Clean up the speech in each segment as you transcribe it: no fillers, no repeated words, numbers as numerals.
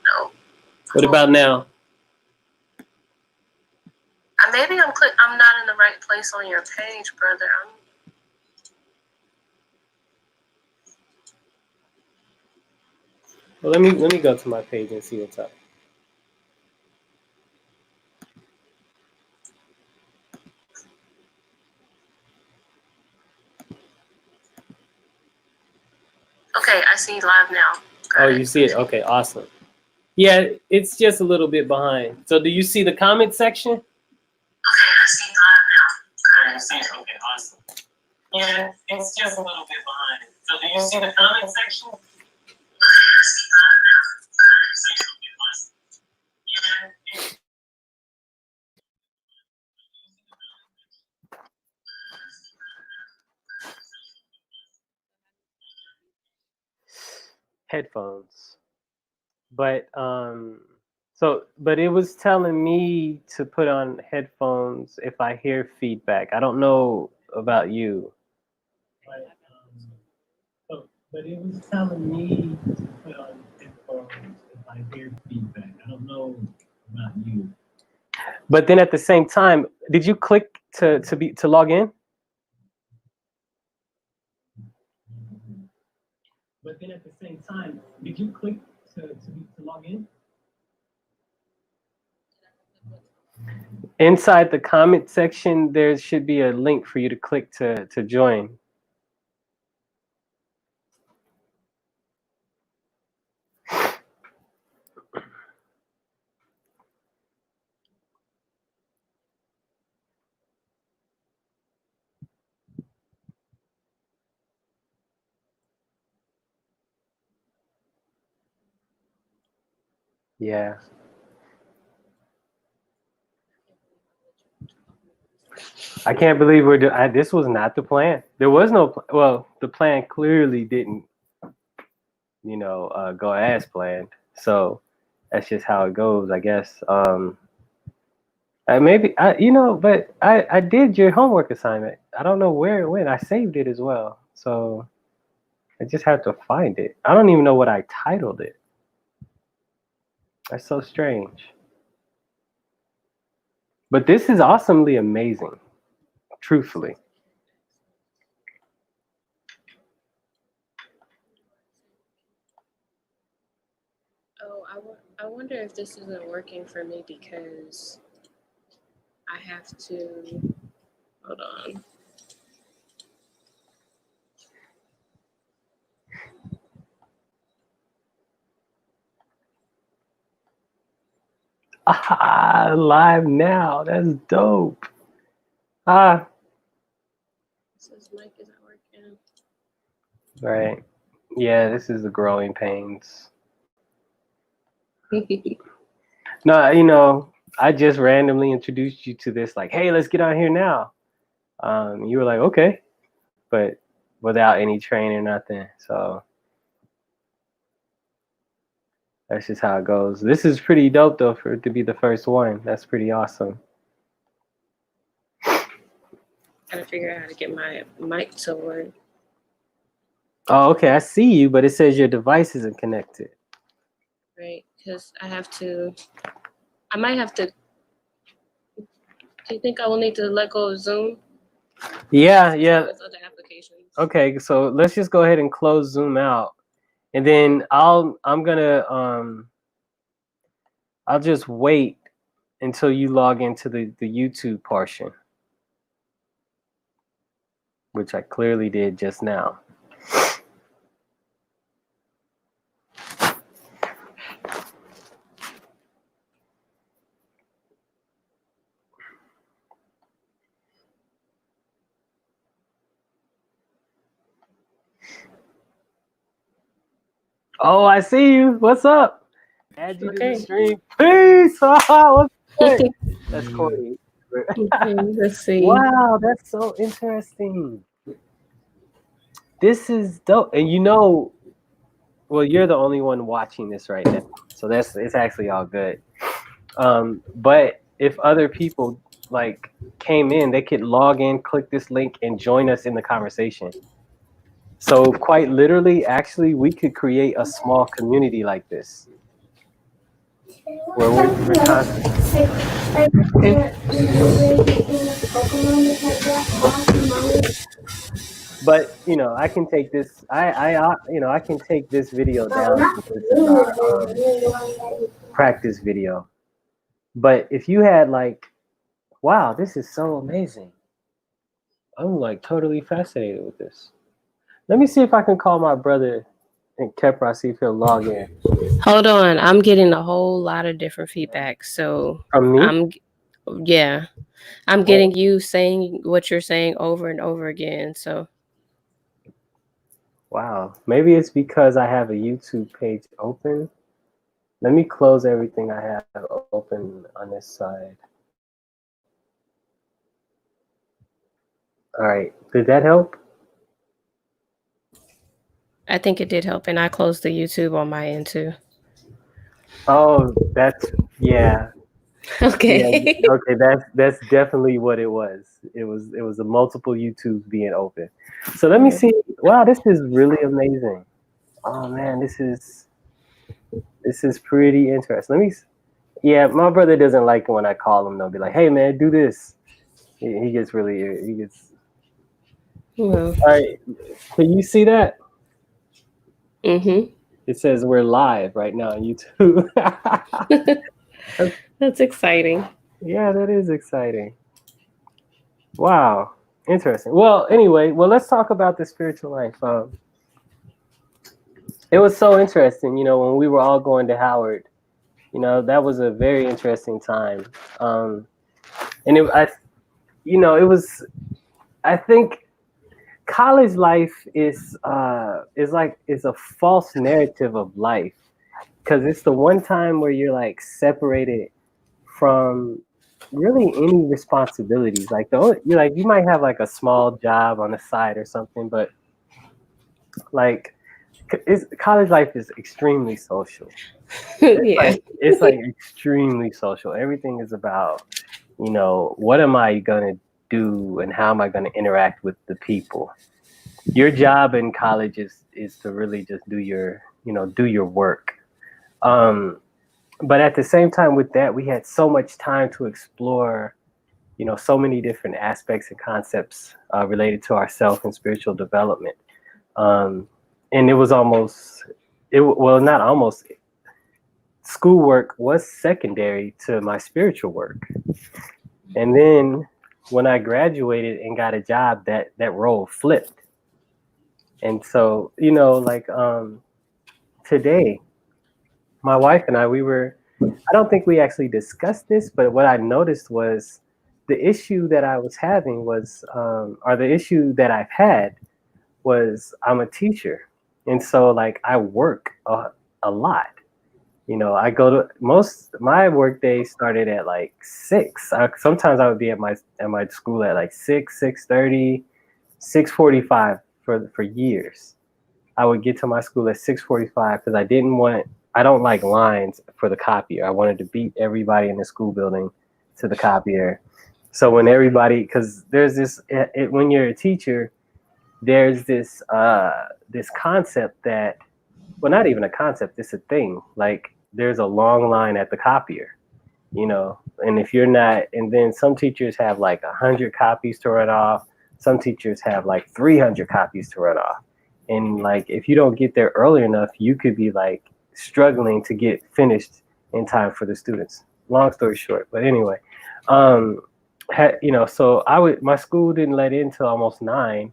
No. What about now? Maybe I'm not in the right place on your page, brother. Well, let me go to my page and see what's up. Okay, I see live now. Oh, you see it? Okay, awesome. Yeah, it's just a little bit behind. So do you see the comment section? Okay, I see live now. You see it? Okay, awesome. Yeah, it's just a little bit behind. So do you see the comment section? Okay, I see live now. Headphones. But but it was telling me to put on headphones if I hear feedback. I don't know about you. But it was telling me to put on headphones if I hear feedback. I don't know about you. But then at the same time, did you click to log in? But then at the same time, did you click to log in? Inside the comment section, there should be a link for you to click to join. Yeah. I can't believe this was not the plan. There was no, well, the plan clearly didn't, go as planned. So that's just how it goes, I guess. But I did your homework assignment. I don't know where it went. I saved it as well. So I just have to find it. I don't even know what I titled it. That's so strange. But this is awesomely amazing, truthfully. Oh, I wonder if this isn't working for me because I have to, hold on. Live now. That's dope. It says mic isn't working. Right. Yeah, this is the growing pains. No, I just randomly introduced you to this, like, hey, let's get on here now. You were like, okay, but without any training or nothing. So that's just how it goes. This is pretty dope, though, for it to be the first one. That's pretty awesome. Gotta figure out how to get my mic to work. Oh, okay. I see you, but it says your device isn't connected. Right, because I might have to. Do you think I will need to let go of Zoom? Yeah. With other applications. Okay, so let's just go ahead and close Zoom out, and then I'll just wait until you log into the YouTube portion, which I clearly did just now. Oh, I see you. What's up? Add you to the stream. Peace. What's good? That's corny. Let's see. Wow, that's so interesting. This is dope. And well, you're the only one watching this right now, so it's actually all good. But if other people like came in, they could log in, click this link, and join us in the conversation. So quite literally, actually, we could create a small community like this. where we're constantly. But I can take this. I can take this video down since this is our practice video. But if you had like, wow, this is so amazing. I'm like totally fascinated with this. Let me see if I can call my brother and Kepra, see if he'll log in. Hold on, I'm getting a whole lot of different feedback. So From me? I'm getting you saying what you're saying over and over again. So Wow. Maybe it's because I have a YouTube page open. Let me close everything I have open on this side. All right. Did that help? I think it did help, and I closed the YouTube on my end too. Oh, yeah. Okay. Yeah, okay, that's definitely what it was. It was a multiple YouTubes being open. So let me see. Wow, this is really amazing. Oh man, this is pretty interesting. Yeah, my brother doesn't like it when I call him. They'll be like, "Hey man, do this." He gets really he gets. Well. All right, can you see that? Mm-hmm. It says we're live right now on YouTube. That's exciting. Yeah, that is exciting. Wow, interesting. Well, anyway, let's talk about the spiritual life. It was so interesting, when we were all going to Howard. That was a very interesting time. And it was. I think college life is a false narrative of life, because it's the one time where you're like separated from really any responsibilities. Like you might have like a small job on the side or something, but like college life is extremely social. Yeah. It's like extremely social. Everything is about, what am I gonna do and how am I gonna interact with the people. Your job in college is to really just do your work. But at the same time with that, we had so much time to explore, so many different aspects and concepts related to ourself and spiritual development. And it was not almost. Schoolwork was secondary to my spiritual work. And then when I graduated and got a job, that role flipped. And so, today, my wife and I don't think we actually discussed this, but what I noticed was the issue that I was having was, or the issue that I've had was, I'm a teacher. And so like I work a lot. I go to my work day started at like 6. Sometimes I would be at my school at like 6, 6:30, 6:45 for years. I would get to my school at 6:45 because I don't like lines for the copier. I wanted to beat everybody in the school building to the copier. So because there's this, when you're a teacher, there's this concept that, well, not even a concept, it's a thing. Like there's a long line at the copier, and if you're not, and then some teachers have like 100 copies to run off. Some teachers have like 300 copies to run off. And like, if you don't get there early enough, you could be like struggling to get finished in time for the students. Long story short, but anyway, so my school didn't let in till almost 9,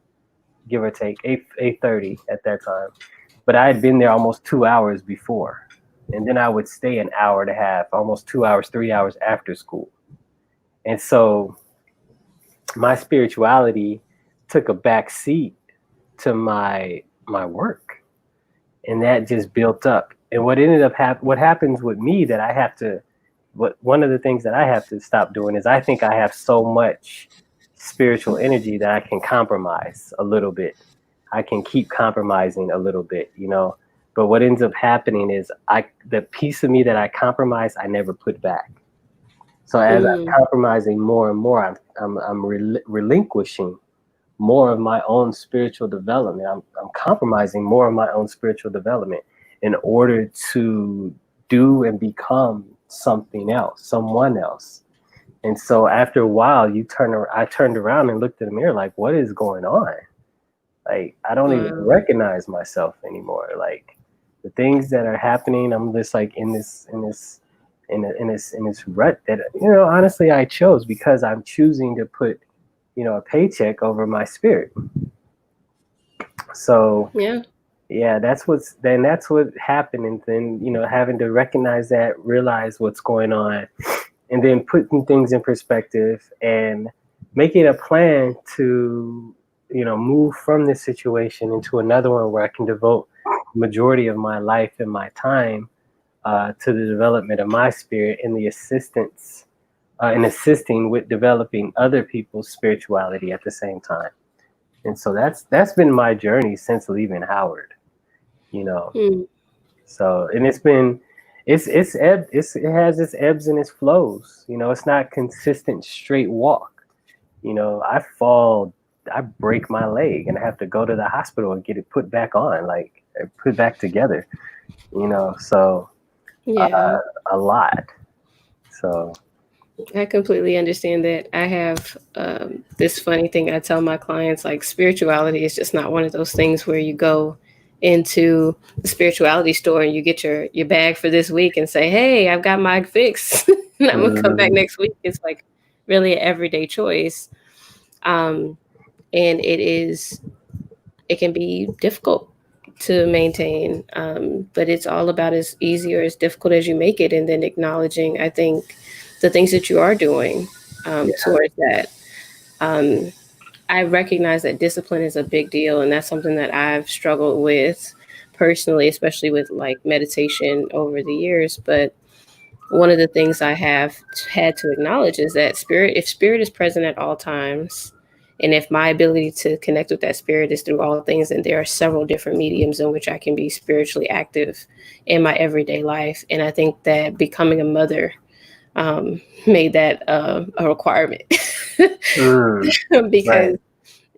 give or take 8:30 at that time. But I had been there almost 2 hours before. And then I would stay an hour and a half, almost 2 hours, 3 hours after school. And so my spirituality took a back seat to my work. And that just built up. And what happens with me that I have to, one of the things that I have to stop doing is I think I have so much spiritual energy that I can compromise a little bit. I can keep compromising a little bit, but what ends up happening is the piece of me that I compromise, I never put back. So as I'm compromising more and more, I'm relinquishing more of my own spiritual development. I'm compromising more of my own spiritual development in order to do and become something else, someone else. And so after a while, I turned around and looked in the mirror like, what is going on? Like, I don't even Wow. recognize myself anymore. Like, the things that are happening, I'm just like in this rut that, honestly, I chose because I'm choosing to put, a paycheck over my spirit. So Yeah. yeah, that's what happened. And then, having to recognize that, realize what's going on, and then putting things in perspective and making a plan to, move from this situation into another one where I can devote the majority of my life and my time to the development of my spirit and the assistance and assisting with developing other people's spirituality at the same time. And so that's been my journey since leaving Howard, you know. Hmm. So, and it has its ebbs and its flows. It's not consistent straight walk. I fall, I break my leg, and I have to go to the hospital and get it put back on, like put back together. So Yeah. a lot. So I completely understand that. I have this funny thing I tell my clients, like spirituality is just not one of those things where you go into the spirituality store and you get your bag for this week and say, hey, I've got my fix and I'm gonna come back mm, next week. It's like really an everyday choice. Um, and it can be difficult to maintain, but it's all about as easy or as difficult as you make it, and then acknowledging, I think, the things that you are doing yeah, towards that. um, I recognize that discipline is a big deal, and that's something that I've struggled with personally, especially with like meditation over the years. But one of the things I have had to acknowledge is that if spirit is present at all times, and if my ability to connect with that spirit is through all things, then there are several different mediums in which I can be spiritually active in my everyday life. And I think that becoming a mother made that a requirement mm, because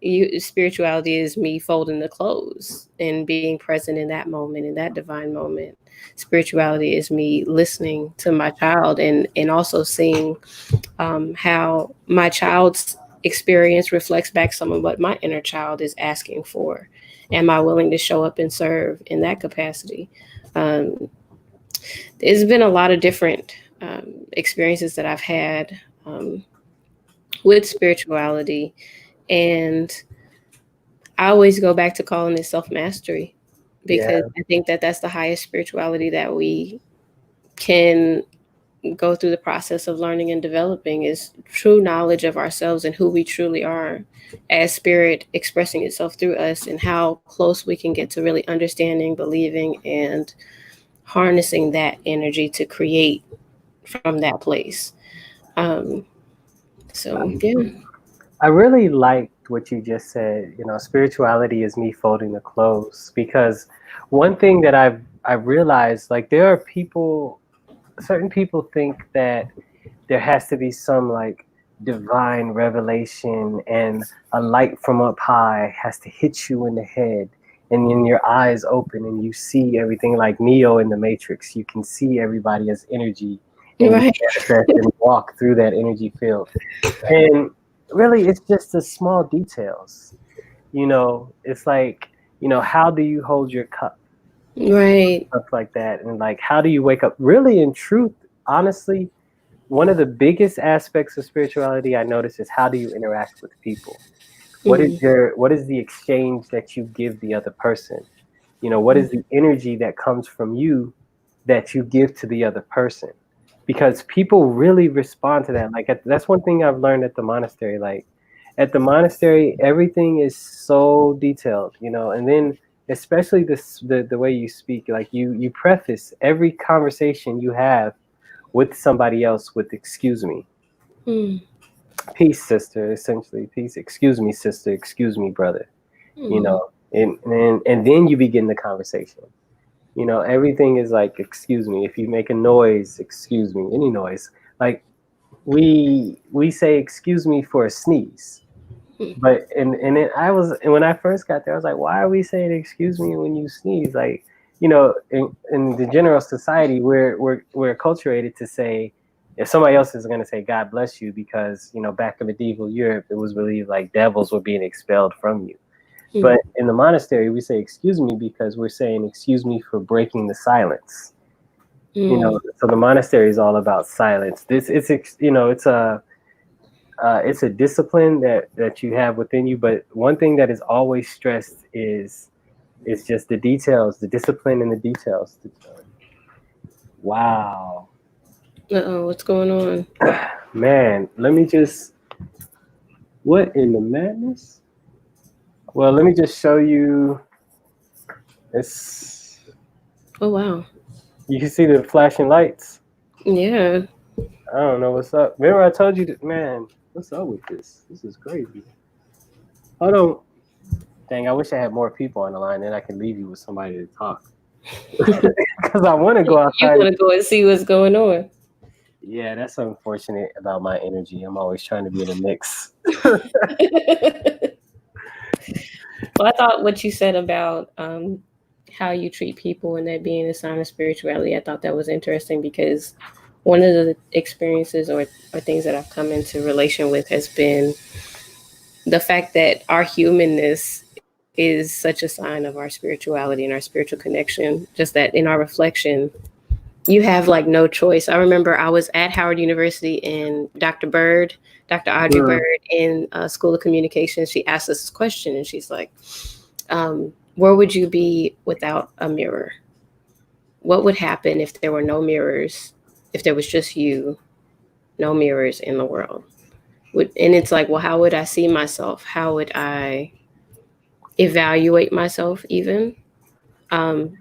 right, spirituality is me folding the clothes and being present in that moment, in that divine moment. Spirituality is me listening to my child, and also seeing how my child's experience reflects back some of what my inner child is asking for. Am I willing to show up and serve in that capacity? um, there's been a lot of different experiences that I've had with spirituality, and I always go back to calling it self mastery, because yeah, I think that that's the highest spirituality that we can go through the process of learning and developing, is true knowledge of ourselves and who we truly are as spirit expressing itself through us, and how close we can get to really understanding, believing, and harnessing that energy to create from that place. Um, so yeah. I really liked what you just said. Spirituality is me folding the clothes, because one thing that I've realized, like, there are people, certain people think that there has to be some like divine revelation, and a light from up high has to hit you in the head, and then your eyes open and you see everything like Neo in the Matrix. You can see everybody as energy, and you Right. manifest and walk through that energy field. And really, it's just the small details. It's like, how do you hold your cup? Right. Stuff like that. And like, how do you wake up? Really, in truth, honestly, one of the biggest aspects of spirituality I notice is, how do you interact with people? Mm. What is the exchange that you give the other person? What is the energy that comes from you that you give to the other person? Because people really respond to that. Like, that's one thing I've learned at the monastery. Like, at the monastery, everything is so detailed, and then especially the way you speak, like you preface every conversation you have with somebody else with "excuse me." Mm. Peace, sister, essentially. Peace, excuse me, sister, excuse me, brother. Mm. And then you begin the conversation. Everything is like, excuse me. If you make a noise, excuse me, any noise. Like, we say excuse me for a sneeze. But and it, I was and when I first got there, I was like, why are we saying excuse me when you sneeze? Like, you know, in the general society, we're acculturated to say, if somebody else is going to say God bless you, because you know, back in medieval Europe, it was believed like devils were being expelled from you. But in the monastery, we say excuse me because we're saying excuse me for breaking the silence. You know, so the monastery is all about silence. You know, it's a discipline that you have within you. But one thing that is always stressed is just the details, the discipline and the details. Wow. Uh-oh, what's going on? Man, let me just, what in the madness? Well, let me just show you this. Oh, wow. You can see the flashing lights. Yeah. I don't know what's up. Remember I told you that, man, what's up with this? This is crazy. Hold on. Dang, I wish I had more people on the line, then I could leave you with somebody to talk. Because I want to go outside. You want to go and see what's going on. Yeah, that's unfortunate about my energy. I'm always trying to be in a mix. Well, I thought what you said about how you treat people and that being a sign of spirituality, I thought that was interesting because one of the experiences or things that I've come into relation with has been the fact that our humanness is such a sign of our spirituality and our spiritual connection. Just that in our reflection, you have like no choice. I remember I was at Howard University and Dr. Audrey Bird in School of Communications, she asked us this question and she's like, where would you be without a mirror? What would happen if there were no mirrors, if there was just you, no mirrors in the world? And it's like, well, how would I see myself? How would I evaluate myself even?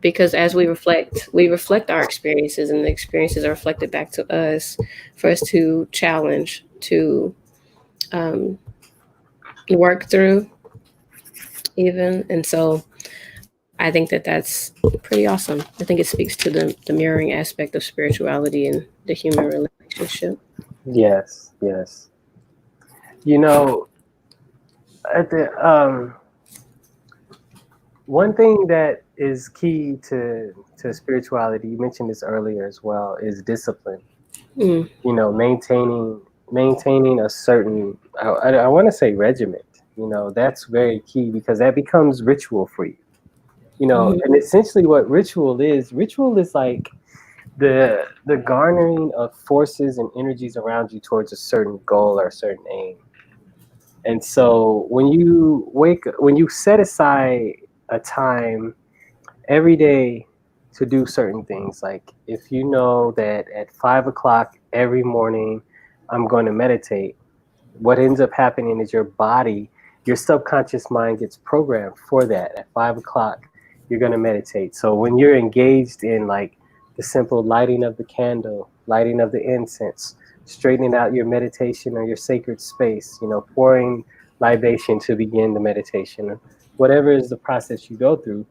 Because as we reflect our experiences, and the experiences are reflected back to us for us to challenge, to work through even. And so I think that that's pretty awesome. I think it speaks to the mirroring aspect of spirituality and the human relationship. Yes, yes. You know, at the one thing that is key to spirituality, you mentioned this earlier as well, is discipline. Mm. You know, maintaining a certain, I want to say regiment. You know, that's very key because that becomes ritual for you. You know, and essentially what ritual is like the garnering of forces and energies around you towards a certain goal or a certain aim. And so when you set aside a time every day to do certain things, like if you know that at 5 o'clock every morning I'm going to meditate, what ends up happening is your subconscious mind gets programmed for that. At 5 o'clock, you're going to meditate. So when you're engaged in like the simple lighting of the candle, lighting of the incense, straightening out your meditation or your sacred space, you know, pouring libation to begin the meditation, whatever is the process you go through,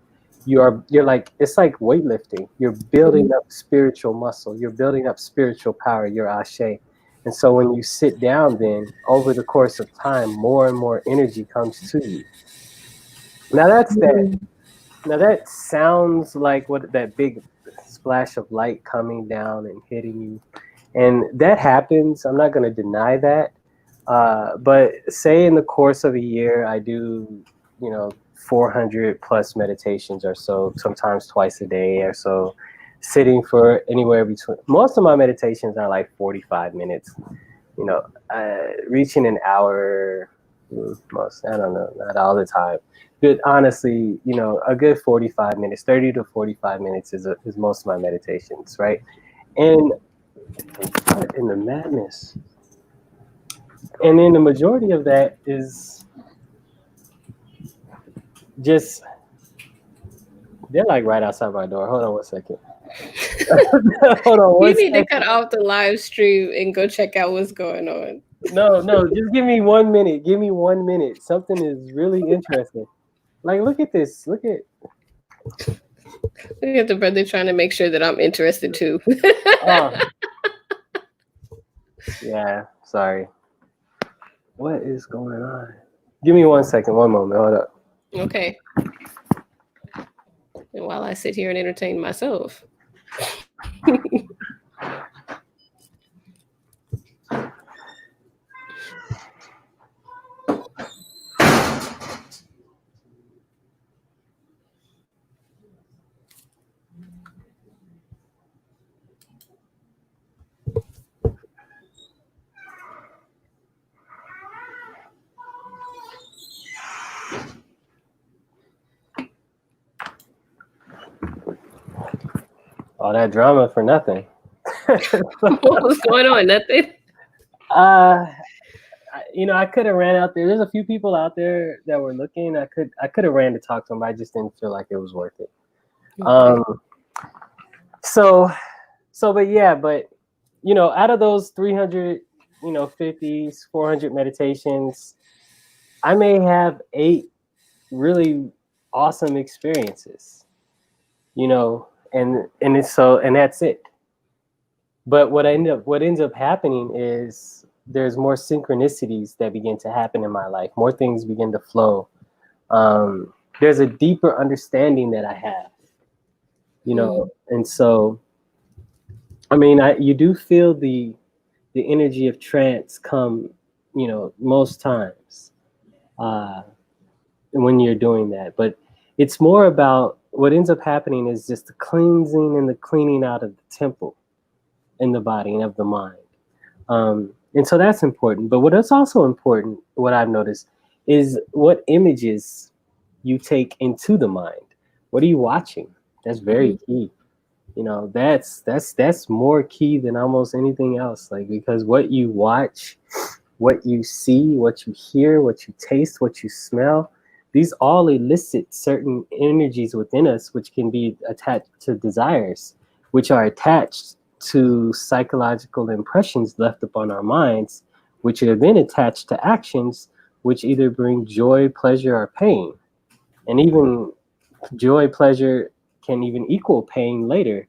you're like, it's like weightlifting. You're building up spiritual muscle. You're building up spiritual power, your ashe. And so when you sit down, then over the course of time, more and more energy comes to you. Now that sounds like what that big splash of light coming down and hitting you. And that happens. I'm not going to deny that. But say in the course of a year, I do, 400 plus meditations or so, sometimes twice a day or so, sitting for anywhere between, most of my meditations are like 45 minutes, reaching an hour, most, I don't know, not all the time. But honestly, a good 45 minutes, 30 to 45 minutes is most of my meditations, right? And what in the madness? And then the majority of that is just, they're like right outside my door. Hold on one second. Hold on one second. You need to cut off the live stream and go check out what's going on. No, just give me 1 minute. Give me 1 minute. Something is really interesting. Like, look at this. Look at the brother trying to make sure that I'm interested too. Yeah, sorry. What is going on? Give me 1 second. One moment. Hold up. Okay. And while I sit here and entertain myself. All that drama for nothing. What was going on? Nothing. I could have ran out there. There's a few people out there that were looking. I could have ran to talk to them, but I just didn't feel like it was worth it. Okay. But out of those 300, 50s, 400 meditations, I may have 8 really awesome experiences, and that's it. But what ends up happening is there's more synchronicities that begin to happen in my life. More things begin to flow. There's a deeper understanding that I have, and so, you do feel the energy of trance come, most times when you're doing that. But it's more about what ends up happening is just the cleansing and the cleaning out of the temple in the body and of the mind. And so that's important. But what is also important, what I've noticed, is what images you take into the mind. What are you watching? That's very key. That's more key than almost anything else. Because what you watch, what you see, what you hear, what you taste, what you smell, these all elicit certain energies within us, which can be attached to desires, which are attached to psychological impressions left upon our minds, which are then attached to actions, which either bring joy, pleasure, or pain. And even joy, pleasure can even equal pain later.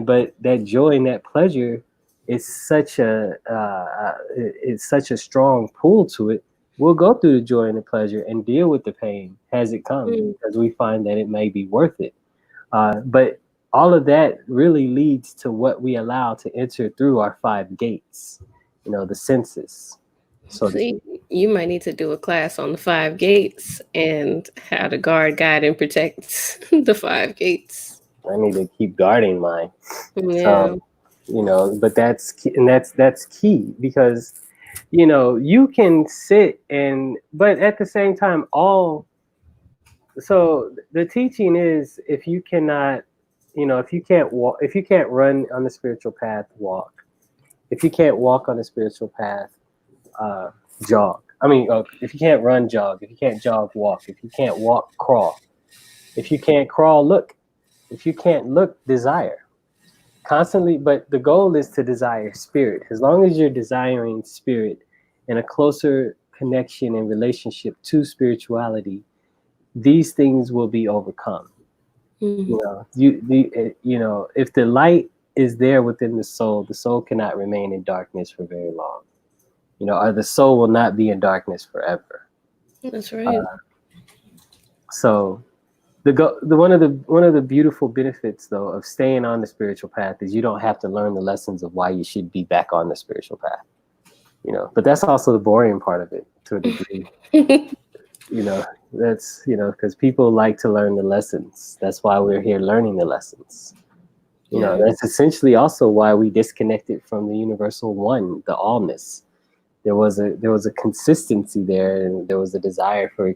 But that joy and that pleasure is such a strong pull to it. We'll go through the joy and the pleasure and deal with the pain as it comes, because we find that it may be worth it. But all of that really leads to what we allow to enter through our 5 gates, the senses. So you might need to do a class on the 5 gates and how to guard, guide, and protect the 5 gates. I need to keep guarding mine. Yeah. But that's key, because, you can sit but at the same time, so the teaching is, if you cannot, if you can't walk, if you can't run on the spiritual path, walk. If you can't walk on the spiritual path, jog. If you can't run, jog. If you can't jog, walk. If you can't walk, crawl. If you can't crawl, look. If you can't look, desire. Constantly, but the goal is to desire spirit. As long as you're desiring spirit and a closer connection and relationship to spirituality, these things will be overcome. Mm-hmm. If the light is there within the soul cannot remain in darkness for very long. Or the soul will not be in darkness forever. That's right. So one of the beautiful benefits, though, of staying on the spiritual path is you don't have to learn the lessons of why you should be back on the spiritual path. But that's also the boring part of it to a degree. That's because people like to learn the lessons. That's why we're here learning the lessons. That's essentially also why we disconnected from the universal one, the allness. There was a consistency there, and there was a desire for.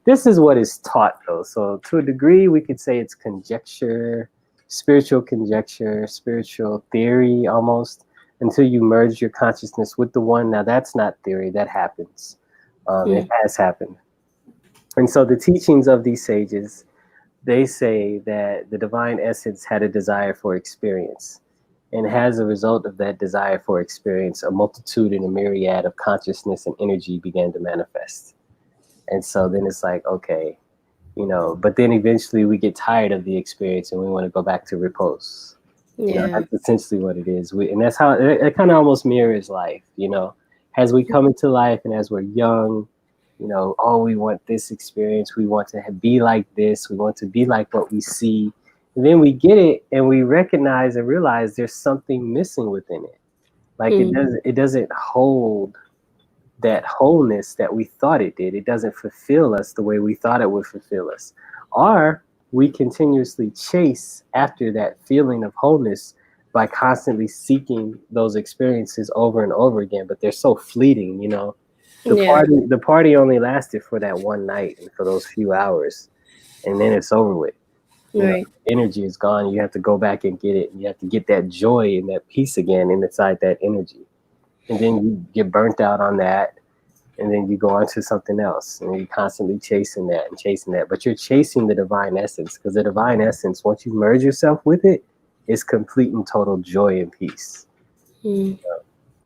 This is what is taught, though. So to a degree, we could say it's conjecture, spiritual theory, almost, until you merge your consciousness with the one. Now that's not theory. That happens. It has happened. And so the teachings of these sages, they say that the divine essence had a desire for experience. And as a result of that desire for experience, a multitude and a myriad of consciousness and energy began to manifest. And so then it's like, okay, but then eventually we get tired of the experience and we want to go back to repose. That's essentially what it is. And that's how it kind of almost mirrors life, as we come into life and as we're young, you know, oh, we want this experience, we want to be like this, we want to be like what we see. And then we get it and we recognize and realize there's something missing within it. Like it doesn't hold that wholeness that we thought it did. It doesn't fulfill us the way we thought it would fulfill us. Or we continuously chase after that feeling of wholeness by constantly seeking those experiences over and over again, but they're so fleeting, you know. The party only lasted for that one night and for those few hours, and then it's over with. You know, energy is gone. You have to go back and get it. You have to get that joy and that peace again inside that energy. And then you get burnt out on that, and then you go on to something else, and you're constantly chasing that and chasing that. But you're chasing the divine essence, because the divine essence, once you merge yourself with it, is complete and total joy and peace. So,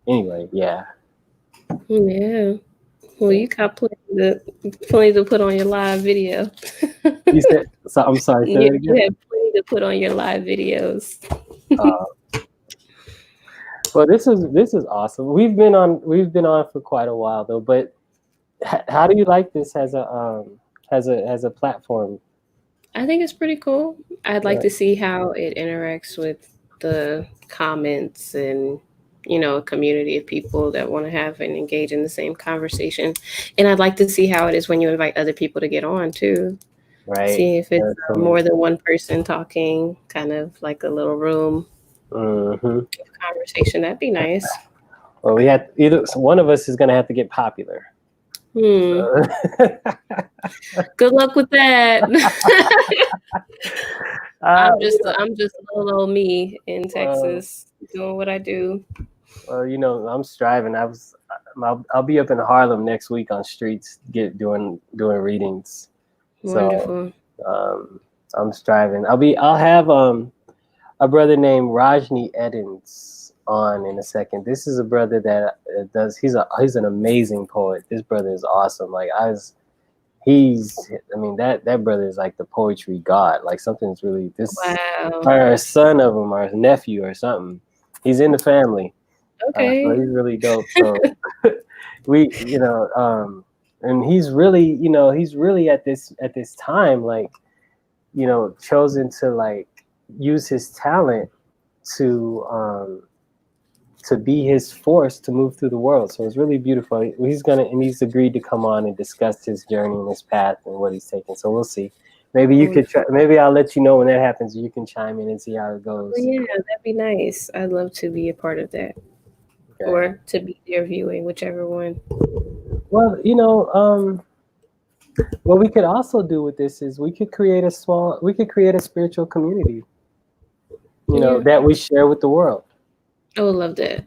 anyway, yeah. Well, you got plenty to put on your live video. You said, so I'm sorry. You have plenty to put on your live videos. Well, this is awesome. We've been on for quite a while though. But how do you like this as a platform? I think it's pretty cool. I'd like to see how it interacts with the comments and, you know, a community of people that want to have and engage in the same conversation. And I'd like to see how it is when you invite other people to get on too. Right. See if it's more than one person talking, kind of like a little room conversation. That'd be nice. Well, we had one of us is going to have to get popular. Good luck with that. I'm just little old me in Texas doing what I do. Well, you know, I'm striving. I'll be up in Harlem next week on streets doing readings. Wonderful. So I'm striving. I'll have a brother named Rajni Edens on in a second. This is a brother that he's an amazing poet. This brother is awesome. Like that brother is like the poetry god. Like something's really or a son of him or a nephew or something. He's in the family. Okay. So he's really dope. So and he's really at this time, like, you know, chosen to like use his talent to be his force to move through the world. So it's really beautiful. He's agreed to come on and discuss his journey and his path and what he's taking. So we'll see. Maybe you could maybe I'll let you know when that happens. You can chime in and see how it goes. Yeah, that'd be nice. I'd love to be a part of that. Okay. Or to be there viewing, whichever one. Well, you know, what we could also do with this is we could create a spiritual community, you know, that we share with the world. I would love that.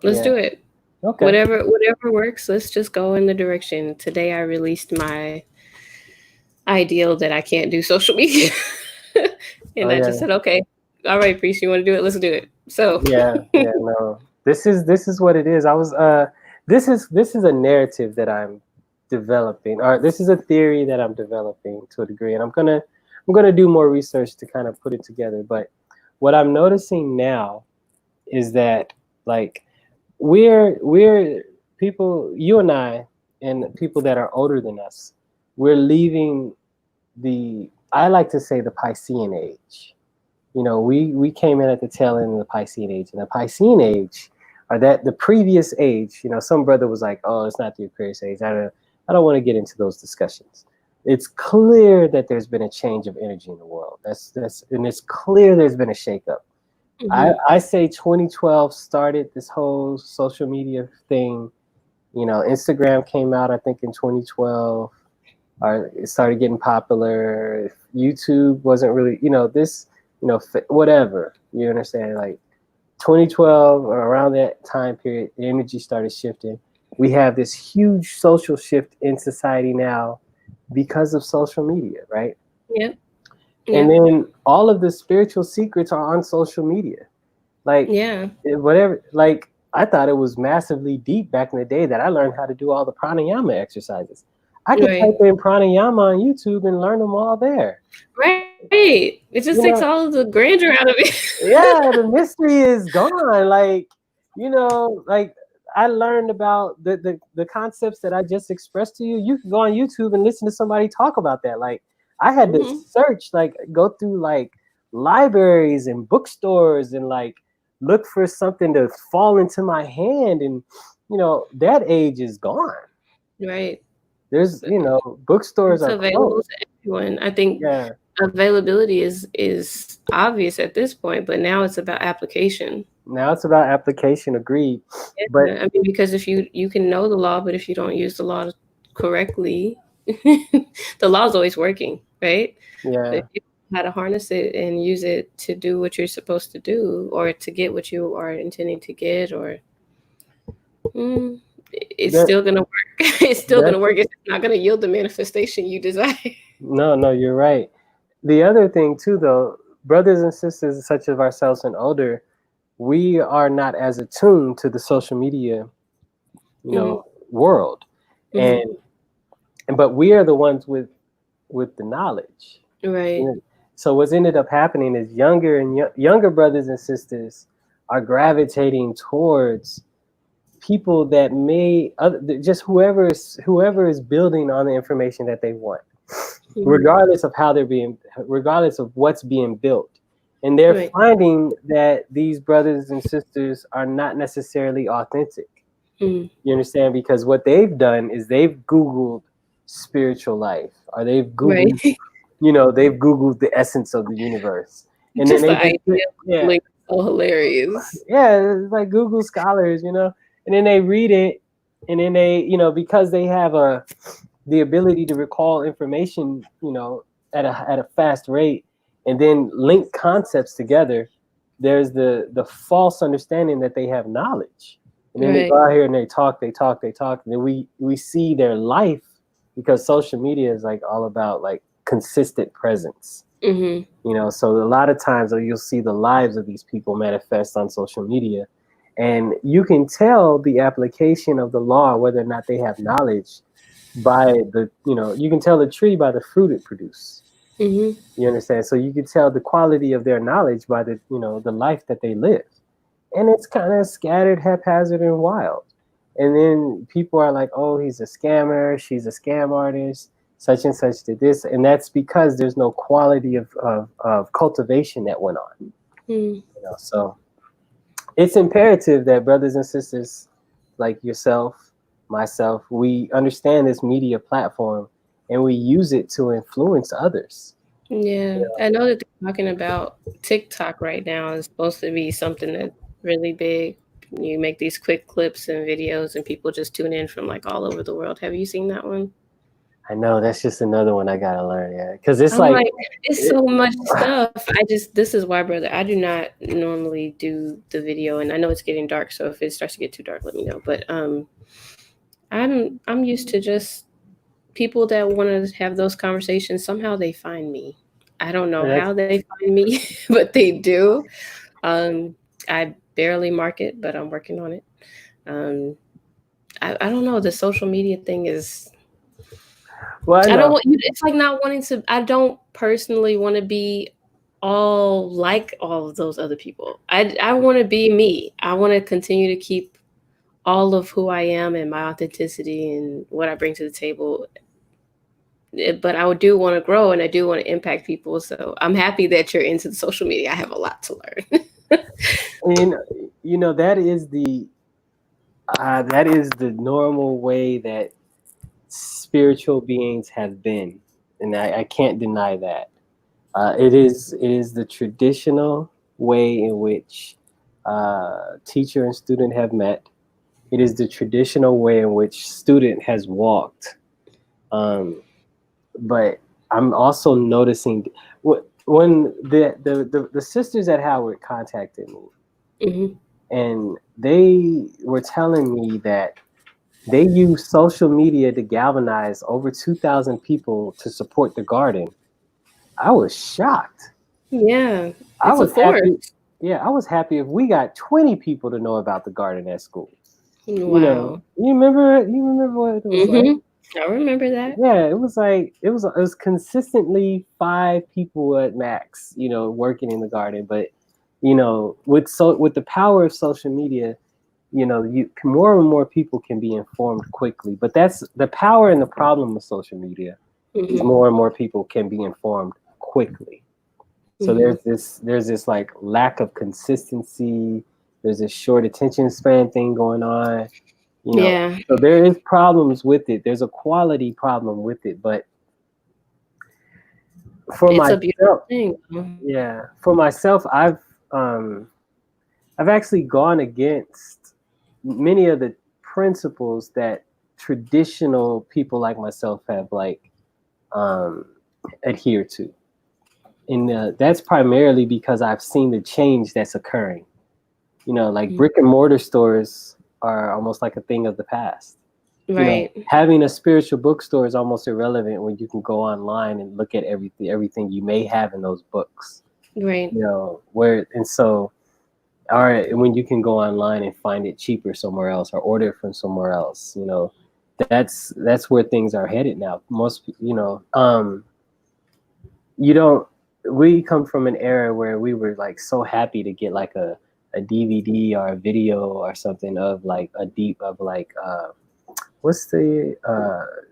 Let's do it. Okay. Whatever works, let's just go in the direction. Today I released my ideal that I can't do social media. And I just said, okay, all right, Priest, you want to do it? Let's do it. So no. This is what it is. This is a narrative that I'm developing, or this is a theory that I'm developing to a degree, and I'm gonna do more research to kind of put it together. But what I'm noticing now is that, like, we're people, you and I, and people that are older than us, we're leaving I like to say the Piscean age. You know, we came in at the tail end of the Piscean age, and the Piscean age, or that the previous age, you know, some brother was like, oh, it's not the Aquarius age. I don't want to get into those discussions. It's clear that there's been a change of energy in the world. And it's clear there's been a shakeup. I say 2012 started this whole social media thing. You know, Instagram came out, I think, in 2012. Or it started getting popular. YouTube wasn't really, you know, whatever. You understand? Like 2012 or around that time period, the energy started shifting. We have this huge social shift in society now because of social media, right? Yeah. And then all of the spiritual secrets are on social media. Like, whatever, like, I thought it was massively deep back in the day that I learned how to do all the pranayama exercises. I could type in pranayama on YouTube and learn them all there. Right. It just takes all of the grandeur out of it. The mystery is gone. Like, you know, like, I learned about the concepts that I just expressed to you. You can go on YouTube and listen to somebody talk about that. Like I had to search, like go through like libraries and bookstores and like look for something to fall into my hand. And that age is gone. Right. There's bookstores It's are available closed. to everyone. I think Yeah. availability is obvious at this point, but now it's about application. Now it's about application. Agreed. But I mean, because if you can know the law, but if you don't use the law correctly, the law's always working, right? But yeah, if you know how to harness it and use it to do what you're supposed to do, or to get what you are intending to get, or it's that still gonna work. It's still gonna that's work. It's not gonna yield the manifestation you desire. no, you're right. The other thing too, though, brothers and sisters such as ourselves and older, we are not as attuned to the social media, world, Mm-hmm. and but we are the ones with the knowledge. Right. So what's ended up happening is younger brothers and sisters are gravitating towards people that may just whoever is building on the information that they want, regardless of how they're being, regardless of what's being built. And they're Right. finding that these brothers and sisters are not necessarily authentic. Mm. You understand? Because what they've done is they've Googled spiritual life, or they've Right. Googled, they've Googled the essence of the universe. And then Just they the just, idea yeah, of like so hilarious. yeah, it's like Google scholars, and then they read it, and then they, because they have the ability to recall information, at a fast rate, and then link concepts together. There's the false understanding that they have knowledge, and then they Right. go out here and they talk, and then we see their life, because social media is like all about like consistent presence. Mm-hmm. So a lot of times you'll see the lives of these people manifest on social media, and you can tell the application of the law, whether or not they have knowledge, by you can tell the tree by the fruit it produces. Mm-hmm. You understand? So you can tell the quality of their knowledge by the life that they live. And it's kind of scattered, haphazard, and wild. And then people are like, oh, he's a scammer, she's a scam artist, such and such did this. And that's because there's no quality of cultivation that went on. Mm. So it's imperative that brothers and sisters like yourself, myself, we understand this media platform and we use it to influence others. Yeah, I know that they're talking about TikTok right now. It's supposed to be something that's really big. You make these quick clips and videos, and people just tune in from like all over the world. Have you seen that one? I know, that's just another one I gotta learn, yeah. Because it's I'm like, like, it's so much stuff. This is why, brother, I do not normally do the video, and I know it's getting dark, so if it starts to get too dark, let me know. But I'm used to just people that want to have those conversations. Somehow they find me. I don't know how they find me, but they do. I barely market, but I'm working on it. I don't know. The social media thing is. well, I don't want. It's like not wanting to. I don't personally want to be all like all of those other people. I want to be me. I want to continue to keep all of who I am and my authenticity and what I bring to the table. But I do want to grow and I do want to impact people. So I'm happy that you're into the social media. I have a lot to learn. and that is the normal way that spiritual beings have been, and I can't deny that. It is the traditional way in which teacher and student have met. It is the traditional way in which student has walked. But I'm also noticing when the sisters at Howard contacted me, Mm-hmm. and they were telling me that they use social media to galvanize over 2,000 people to support the garden. I was shocked. Yeah, I it's a was force. happy. Yeah, I was happy if we got 20 people to know about the garden at school. Wow. You remember what it was like? I remember that. Yeah, it was consistently 5 people at max, working in the garden. But with the power of social media, more and more people can be informed quickly. But that's the power and the problem with social media, is more and more people can be informed quickly. So there's this like lack of consistency. There's this short attention span thing going on. Yeah. So there is problems with it. There's a quality problem with it, but for It's a beautiful myself, thing. for myself, I've actually gone against many of the principles that traditional people like myself have adhered to. And that's primarily because I've seen the change that's occurring. Like brick and mortar stores are almost like a thing of the past. Right. Having a spiritual bookstore is almost irrelevant when you can go online and look at everything you may have in those books. Right. When you can go online and find it cheaper somewhere else or order it from somewhere else, that's where things are headed now. We come from an era where we were like so happy to get like a DVD or a video or something of like what's the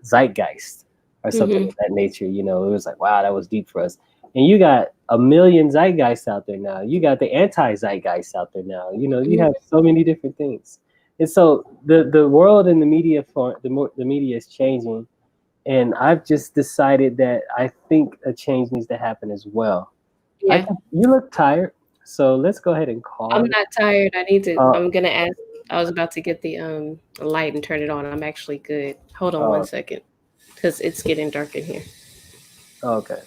Zeitgeist or something of that nature. It was like, wow, that was deep for us. And you got a million Zeitgeists out there now. You got the anti-Zeitgeist out there now. You have so many different things. And so the world and the media is changing. And I've just decided that I think a change needs to happen as well. Yeah. You look tired, so let's go ahead and call. I'm not tired. I need to. I'm gonna ask. I was about to get the light and turn it on. I'm actually good. Hold on 1 second, because it's getting dark in here. Okay.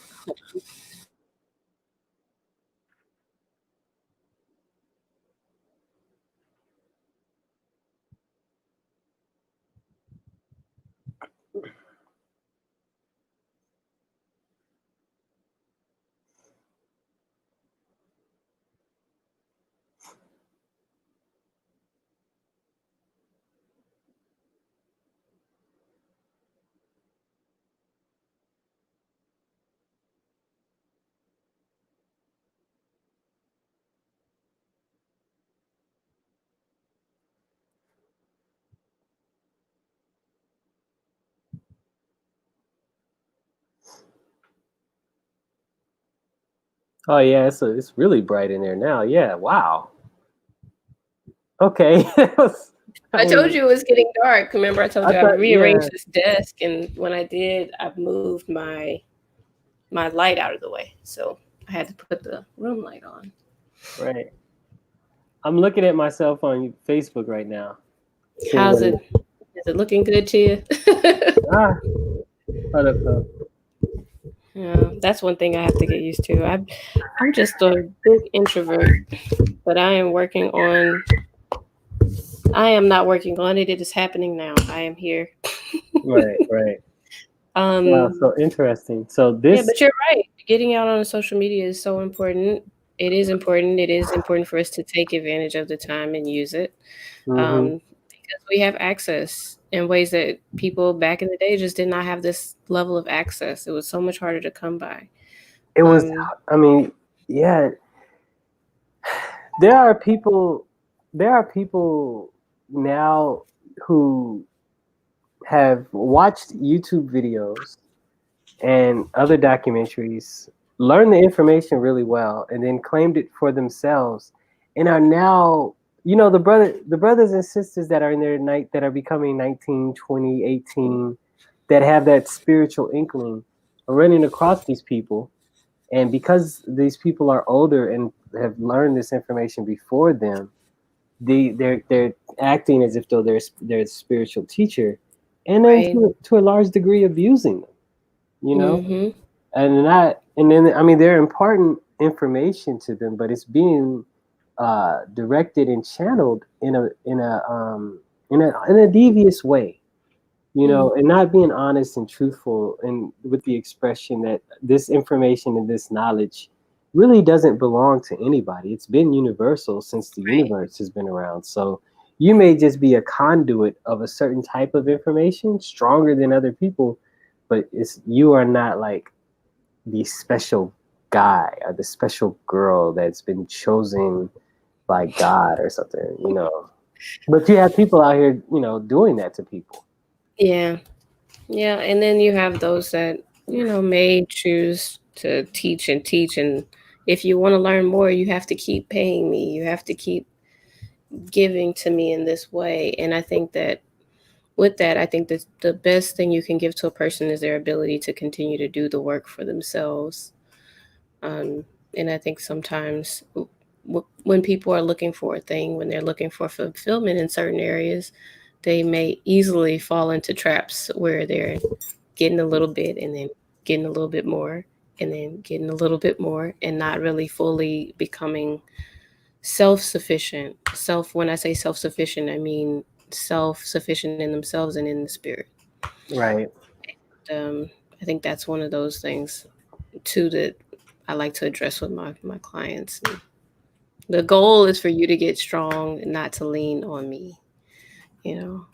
Oh yeah, it's really bright in there now. Yeah, wow. Okay. I told you it was getting dark. Remember, I told you I rearranged this desk, and when I did, I moved my light out of the way, so I had to put the room light on. Right. I'm looking at myself on Facebook right now. How's it? Is it looking good to you? Yeah, that's one thing I have to get used to. I'm just a big introvert, but I am working on. I am not working on it. It is happening now. I am here. Right. Wow, so interesting. So this. Yeah, but you're right. Getting out on social media is so important. It is important. It is important for us to take advantage of the time and use it, because we have access in ways that people back in the day just did not have this level of access. It was so much harder to come by. It was. Yeah. There are people now who have watched YouTube videos and other documentaries, learned the information really well, and then claimed it for themselves, and are now, the brothers and sisters that are in their night that are becoming 19, 20, 18, that have that spiritual inkling, are running across these people, and because these people are older and have learned this information before them, they're acting as if though they're a spiritual teacher, and then to a large degree abusing them, and then they're imparting information to them, but it's being directed and channeled in a devious way, and not being honest and truthful, and with the expression that this information and this knowledge really doesn't belong to anybody. It's been universal since the universe has been around. So you may just be a conduit of a certain type of information, stronger than other people, but you are not like the special guy or the special girl that's been chosen by God or something. But you have people out here, doing that to people. Yeah. Yeah. And then you have those that, may choose to teach and teach. And if you want to learn more, you have to keep paying me. You have to keep giving to me in this way. And I think that with that, I think that the best thing you can give to a person is their ability to continue to do the work for themselves. Um, and I think sometimes when people are looking for a thing, when they're looking for fulfillment in certain areas, they may easily fall into traps where they're getting a little bit and then getting a little bit more and then getting a little bit more and not really fully becoming self-sufficient. When I say self-sufficient, I mean self-sufficient in themselves and in the spirit. Right. um, I think that's one of those things too that I like to address with my clients. And the goal is for you to get strong and not to lean on me, you know.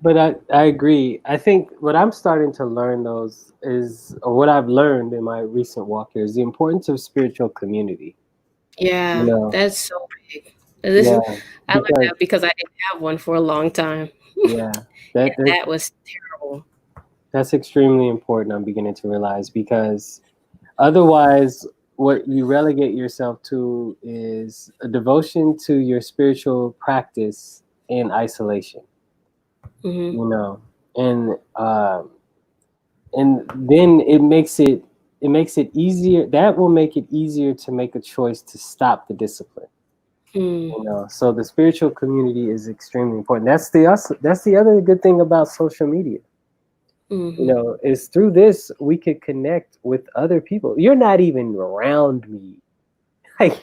But I agree. I think what I'm starting to learn those is, or what I've learned in my recent walk here, is the importance of spiritual community. You Yeah, know, that's so big. This yeah, is I learned because that because I didn't have one for a long time. yeah, that, And that that was terrible. that's extremely important. I'm beginning to realize, because otherwise, what you relegate yourself to is a devotion to your spiritual practice in isolation. Hmm. You know, and and then it makes it easier. That will make it easier to make a choice to stop the discipline. Mm. So the spiritual community is extremely important. That's the other good thing about social media. Hmm. Is through this we could connect with other people. You're not even around me. Like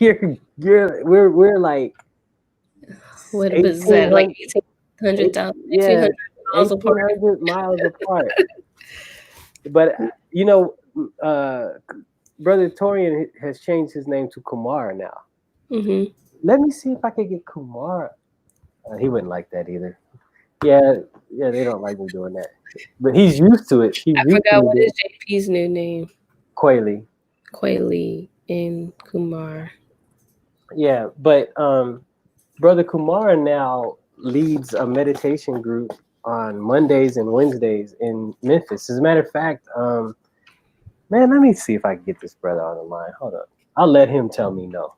we're like What is that? Like 1,800, 1800,000, yeah, 1,800 miles apart. 1,800 miles apart. But uh, brother Torian has changed his name to Kumar now. Hmm. Let me see if I could get Kumar. He wouldn't like that either. Yeah, yeah, they don't like me doing that. But he's used to it. He's I used to forgot me what doing is JP's new name. Quayle. Quayle and Kumar. Yeah, but brother Kumar now leads a meditation group on Mondays and Wednesdays in Memphis. As a matter of fact, man, let me see if I can get this brother on the line. Hold up. I'll let him tell me no.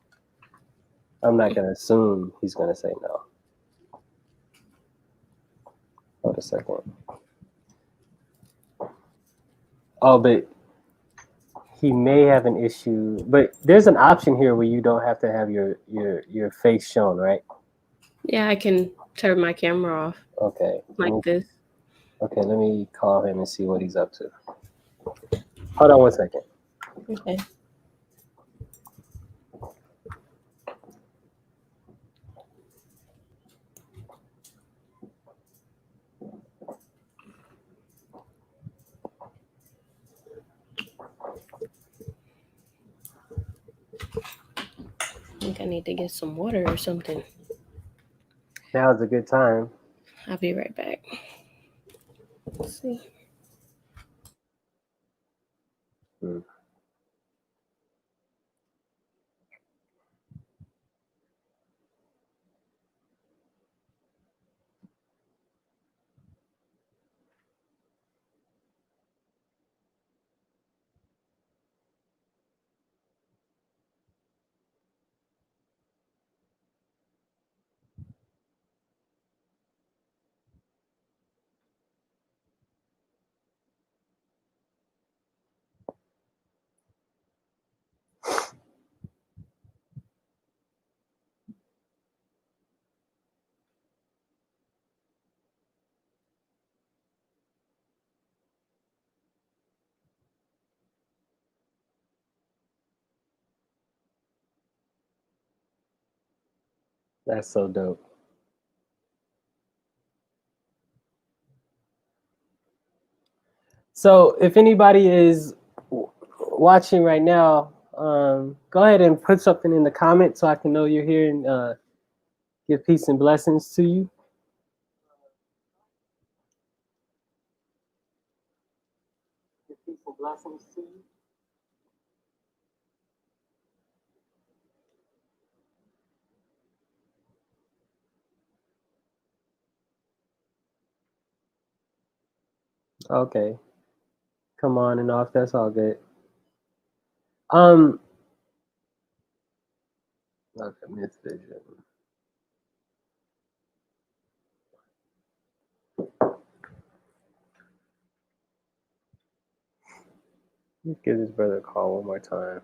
I'm not gonna assume he's gonna say no. Hold a second. Oh, but he may have an issue. But there's an option here where you don't have to have your face shown, right? Yeah, I can turn my camera off Okay. like this. Let me call him and see what he's up to. Hold on one second. Okay. I think I need to get some water or something. Now is a good time. I'll be right back. Let's see. Hmm. That's so dope. So if anybody is watching right now, go ahead and put something in the comments so I can know you're here, and give peace and blessings to you. Give peace and blessings to you. Okay. Come on and off. That's all good. Okay, Miss Vision. Let's give this brother a call one more time.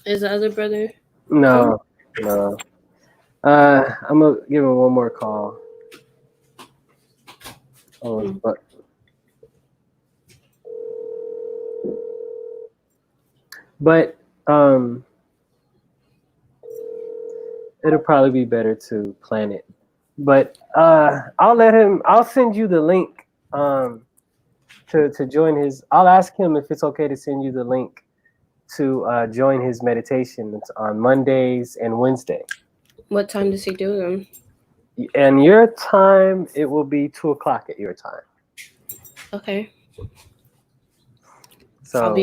Is the other brother? No. I'm gonna give him one more call. But it'll probably be better to plan it. But I'll send you the link to join his. I'll ask him if it's okay to send you the link to join his meditation. It's on Mondays and Wednesday. What time does he do them? And your time, it will be 2:00 at your time. Okay. So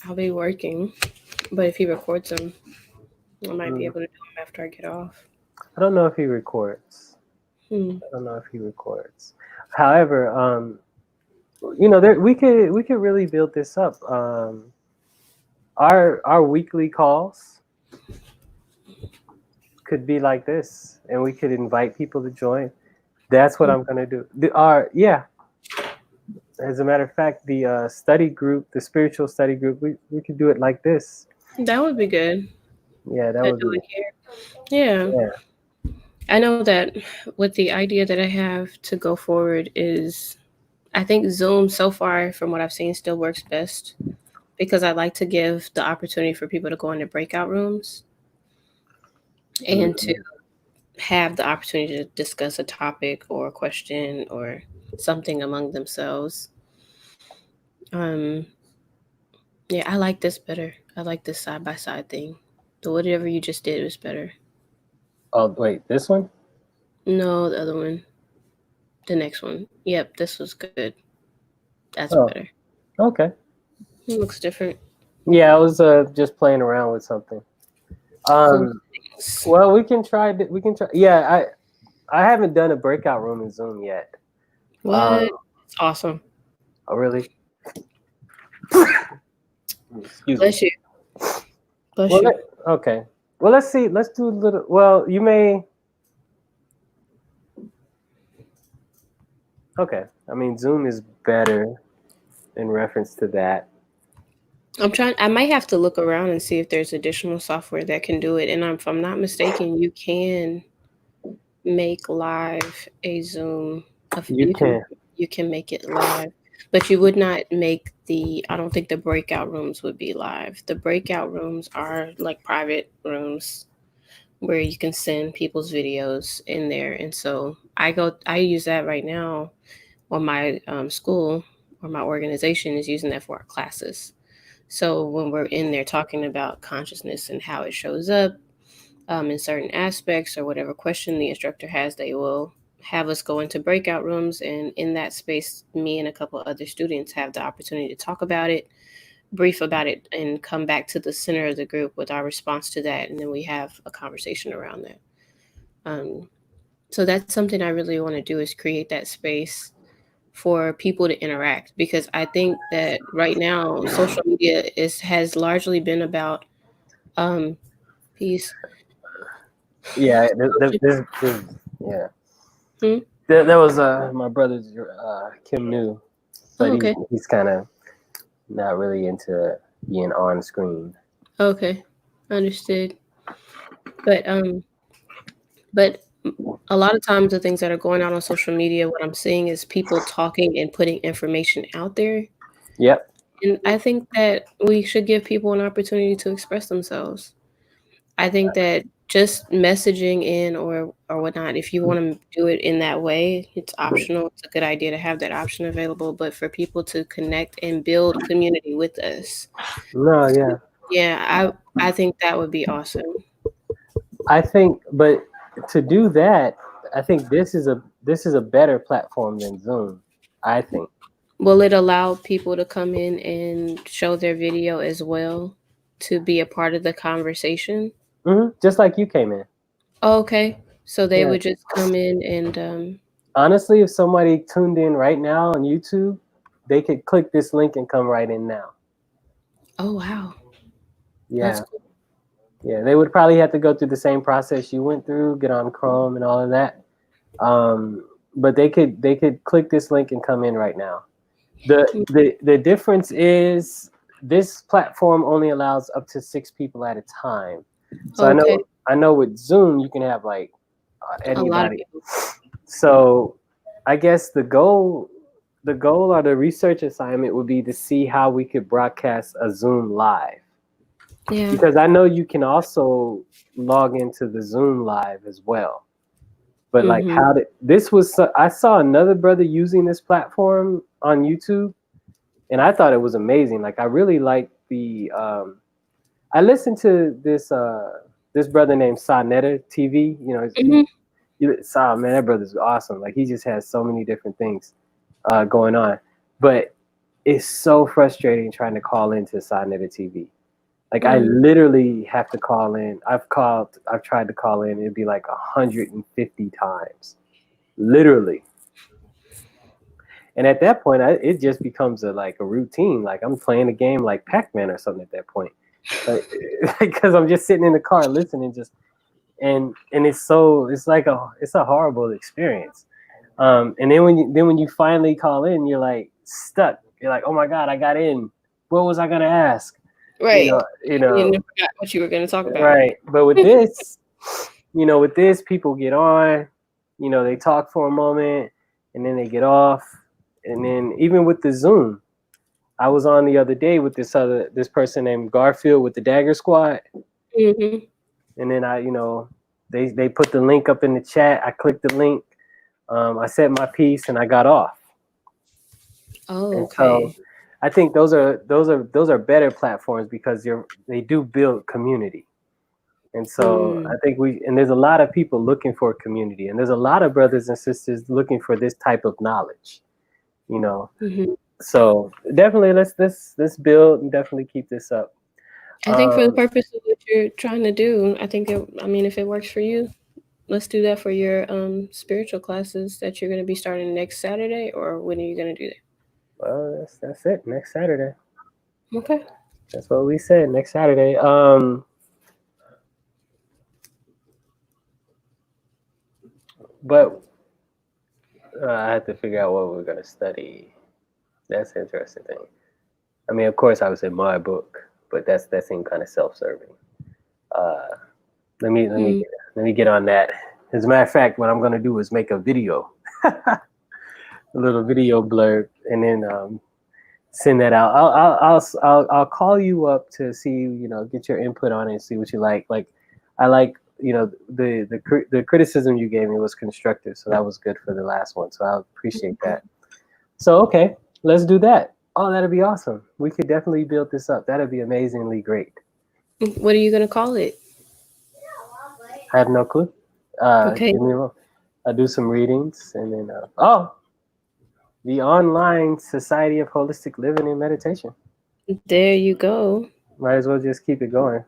I'll be working, but if he records them, I might be able to do them after I get off. I don't know if he records. However, we could really build this up. Our weekly calls could be like this, and we could invite people to join. That's what I'm gonna do. As a matter of fact, the study group, the spiritual study group, we could do it like this. That would be good. Yeah, that would be. Yeah. I know that with the idea that I have to go forward is, I think Zoom so far, from what I've seen, still works best because I like to give the opportunity for people to go into breakout rooms and to have the opportunity to discuss a topic or a question or something among themselves. Yeah, I like this better. I like this side by side thing. So whatever you just did was better. Oh wait, this one? No, the other one. The next one. Yep, this was good. That's better. Okay. It looks different. Yeah, I was just playing around with something. Well, we can try. Yeah, I haven't done a breakout room in Zoom yet. What? It's awesome. Oh, really? Bless you. Bless you. Okay. Well, let's see. Let's do a little. Well, you may. Okay. I mean, Zoom is better in reference to that. I might have to look around and see if there's additional software that can do it. And if I'm not mistaken, you can make live a Zoom. You can make it live, but you would not make I don't think the breakout rooms would be live. The breakout rooms are like private rooms where you can send people's videos in there. And so I use that right now on my school, or my organization is using that for our classes. So when we're in there talking about consciousness and how it shows up in certain aspects or whatever question the instructor has, they will have us go into breakout rooms. And in that space, me and a couple of other students have the opportunity to talk about it, brief about it, and come back to the center of the group with our response to that. And then we have a conversation around that. So that's something I really want to do, is create that space for people to interact, because I think that right now social media has largely been about peace. Yeah, yeah. That was my brother's Kim New, but he's kind of not really into being on screen. Okay, understood. But a lot of times the things that are going on social media, what I'm seeing is people talking and putting information out there. Yep. And I think that we should give people an opportunity to express themselves. I think that just messaging in or whatnot, if you want to do it in that way, it's optional. It's a good idea to have that option available, but for people to connect and build community with us. No, yeah. Yeah, I think that would be awesome. I think, but to do that, I think this is a better platform than Zoom, I think. Will it allow people to come in and show their video as well? to be a part of the conversation? Just like you came in. Oh, okay. So they Yeah. would just come in and Honestly, if somebody tuned in right now on YouTube, they could click this link and come right in now. oh wow. Yeah. That's cool. Yeah. They would probably have to go through the same process you went through, get on Chrome and all of that. But they could click this link and come in right now. The difference is this platform only allows up to 6 people at a time. So Okay. I know with Zoom you can have like A lot of anybody. people. So I guess the goal or the research assignment would be to see how we could broadcast a Zoom live. Yeah. Because I know you can also log into the Zoom live as well. But like Mhm. how did this was I saw another brother using this platform on YouTube and I thought it was amazing. Like I really liked the I listened to this brother named Sonetta TV. You know, Mhm. Man, that brother's awesome. Like he just has so many different things going on. But it's so frustrating trying to call into Sonetta TV. Like I Mhm. literally have to call in. I've tried to call in. It'd be like 150 times, literally. And at that point, it just becomes like a routine. Like I'm playing a game like Pac-Man or something at that point, because I'm just sitting in the car listening, and it's a horrible experience. And then when you finally call in, you're like stuck. You're like, oh my god, I got in. What was I gonna ask? Right. You You know, forgot what you were going to talk about. right. But with this, people get on. They talk for a moment, and then they get off. And then even with the Zoom, I was on the other day with this person named Garfield with the Dagger Squad, Mhm. and then they put the link up in the chat. I clicked the link. I said my piece and I got off. Oh, And so okay. I think those are better platforms because they do build community. And so I Mm. think there's a lot of people looking for community, and there's a lot of brothers and sisters looking for this type of knowledge. You know, Mhm. so definitely let's build and definitely keep this up. I think for the purpose of what you're trying to do, I mean, if it works for you, let's do that for your spiritual classes that you're going to be starting next Saturday, or when are you going to do that? Well, that's it. Next Saturday. Okay. That's what we said. Next Saturday. But I had to figure out what we are gonna study. That's an interesting thing. I mean, of course, I would say my book, but that seemed kind of self-serving. Uh, Mm. let me get on that. As a matter of fact, what I'm gonna do is make a video, a little video blurb, and then send that out. I'll call you up to see, get your input on it and see what you like. Like I like, the criticism you gave me was constructive, so that was good for the last one. So I appreciate that. So okay, let's do that. Oh, that'd be awesome. We could definitely build this up. That'd be amazingly great. What are you going to call it? I have no clue. Okay. Give me a moment. I'll do some readings and then the Online Society of Holistic Living and Meditation. There you go. Might as well just keep it going.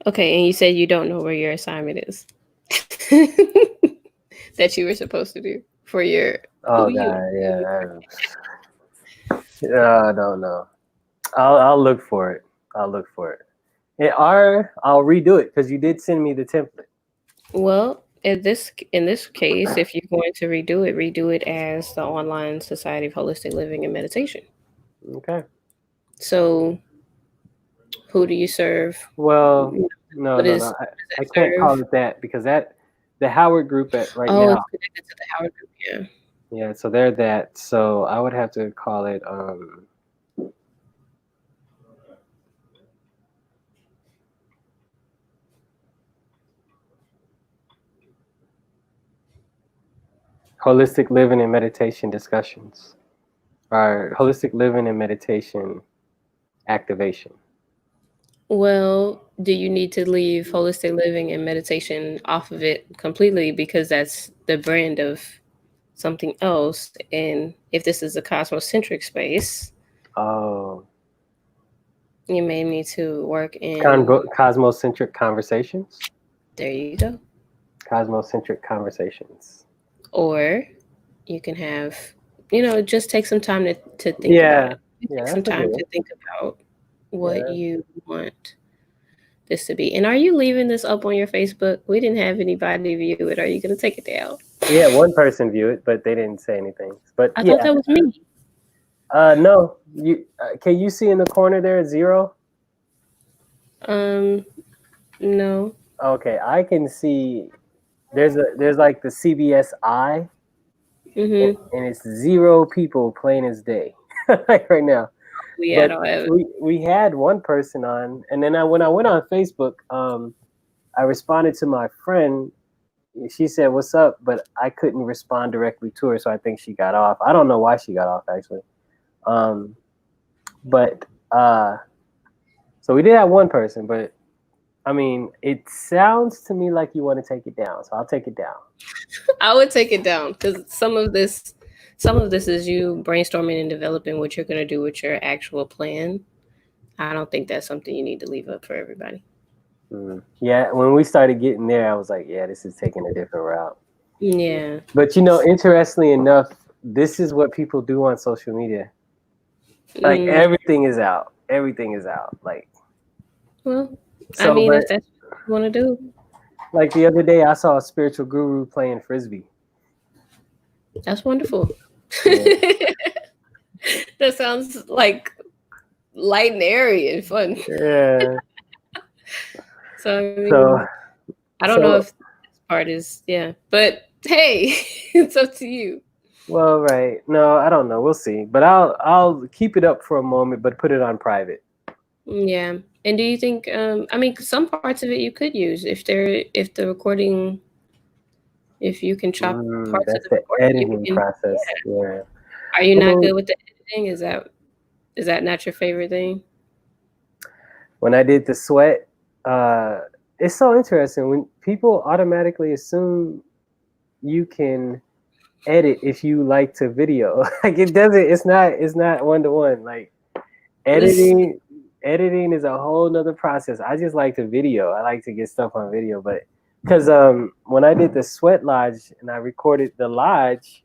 Okay, and you said you don't know where your assignment is that you were supposed to do for your. Oh god, yeah. I don't know. I'll look for it. I'll look for it. I'll redo it because you did send me the template. Well, in this case, if you're going to redo it as the Online Society of Holistic Living and Meditation. Okay. So, who do you serve? Well, no. What is I that can't call serve? it that because the Howard group at right Oh, now. it's connected to the Howard Group. Yeah. Yeah, so they're that. So I would have to call it Holistic Living and Meditation Discussions, or Holistic Living and Meditation Activation. Well, do you need to leave holistic living and meditation off of it completely because that's the brand of something else? And if this is a cosmocentric space, Oh, You made me to work in. Cosmocentric conversations. There you go. Cosmocentric conversations. Or you can have, just take some time to think about it. Yeah, Take some time to think about what you want this to be. And are you leaving this up on your Facebook? We didn't have anybody view it. Are you going to take it down? We had one person view it, but they didn't say anything. But I thought that was me. No. Can you see in the corner there 0? No. Okay, I can see. There's like the CBS Eye, and it's 0 people plain as day, like right now. We had one person on, and then when I went on Facebook, I responded to my friend. She said, "What's up?" But I couldn't respond directly to her, so I think she got off. I don't know why she got off actually. But so we did have one person, but I mean, it sounds to me like you want to take it down, so I'll take it down. I would take it down because some of this is you brainstorming and developing what you're going to do with your actual plan. I don't think that's something you need to leave up for everybody. Yeah, when we started getting there, I was like, yeah, this is taking a different route. Yeah. But interestingly enough, this is what people do on social media. Like everything is out. Everything is out. Like, well, so, I mean, if that's what you want to do. Like the other day, I saw a spiritual guru playing Frisbee. That's wonderful. Yeah. That sounds like light and airy and fun. Yeah. So I don't know if this part is, but hey, it's up to you. Well, right. No, I don't know. We'll see. But I'll keep it up for a moment, but put it on private. Yeah. And do you think? I mean, some parts of it you could use if the recording, if you can chop parts of the recording, editing process. Yeah. Are you not good with the editing? Is that not your favorite thing? When I did the sweat, it's so interesting when people automatically assume you can edit if you like to video. Like it doesn't. It's not 1-to-1. Like editing is a whole nother process. I just like to video. I like to get stuff on video, but because when I did the sweat lodge and I recorded the lodge,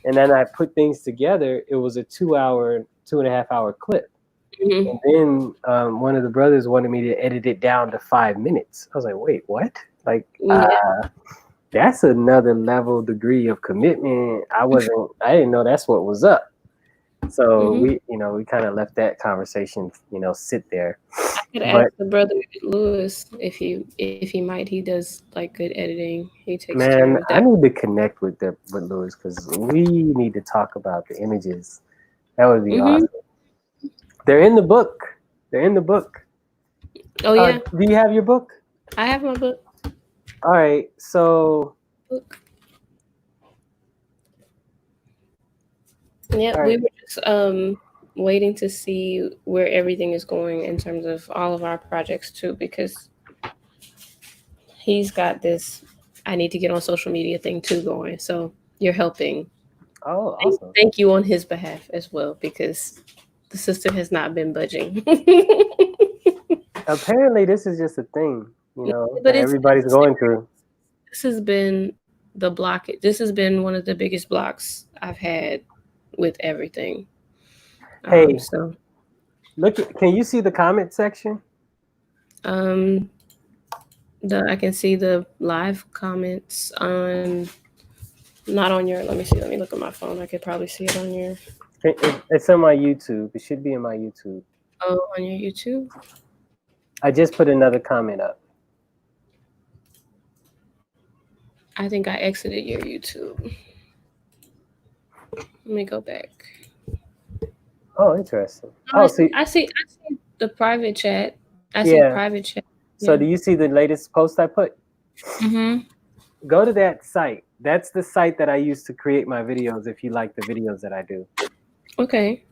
and then I put things together, it was a 2.5 hour clip. And then one of the brothers wanted me to edit it down to 5 minutes. I was like, wait, what? Like, that's another level degree of commitment. I didn't know that's what was up. So we kind of left that conversation, sit there. I could ask the brother Lewis if he might. He does like good editing. He takes care of that. I need to connect with Lewis because we need to talk about the images. That would be awesome. They're in the book. Oh yeah. Do you have your book? I have my book. All right. So. Yeah, we were just waiting to see where everything is going in terms of all of our projects too, because he's got this I need to get on social media thing too going. So you're helping. Oh, awesome. Thank you on his behalf as well, because the sister has not been budging. Apparently this is just a thing, that everybody's going through. This has been the block. This has been one of the biggest blocks I've had with everything. Hey, so can you see the comment section? I can see the live comments not on your. Let me see. Let me look at my phone. I could probably see it on your. It's on my YouTube. It should be in my YouTube. Oh, on your YouTube? I just put another comment up. I think I exited your YouTube. Let me go back. Oh, interesting. I see the private chat. I see private chat. So do you see the latest post I put? Go to that site. That's the site that I use to create my videos if you like the videos that I do. Okay.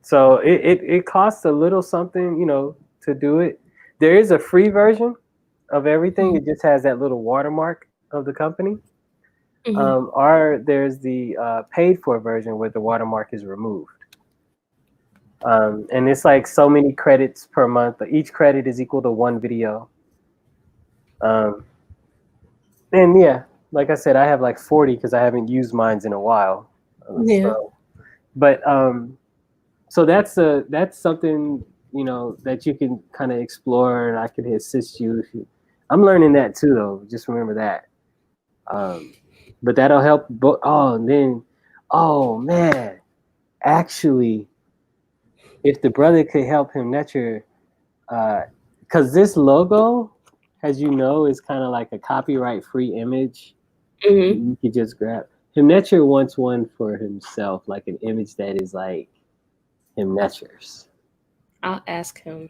So it costs a little something, to do it. There is a free version of everything. It just has that little watermark of the company. There's the paid for version where the watermark is removed. And it's like so many credits per month. Each credit is equal to one video. And yeah, like I said, I have like 40 because I haven't used mines in a while. Yeah. But so that's something, you know, that you can kind of explore, and I can assist you if you. I'm learning that too, though. Just remember that. But that'll help. Oh, and then, oh man, actually, if the brother could help him nurture, because this logo, as you know, is kind of like a copyright-free image. Mm-hmm. You could just grab. Himnetcher wants one for himself, like an image that is like Himnetcher's. I'll ask him.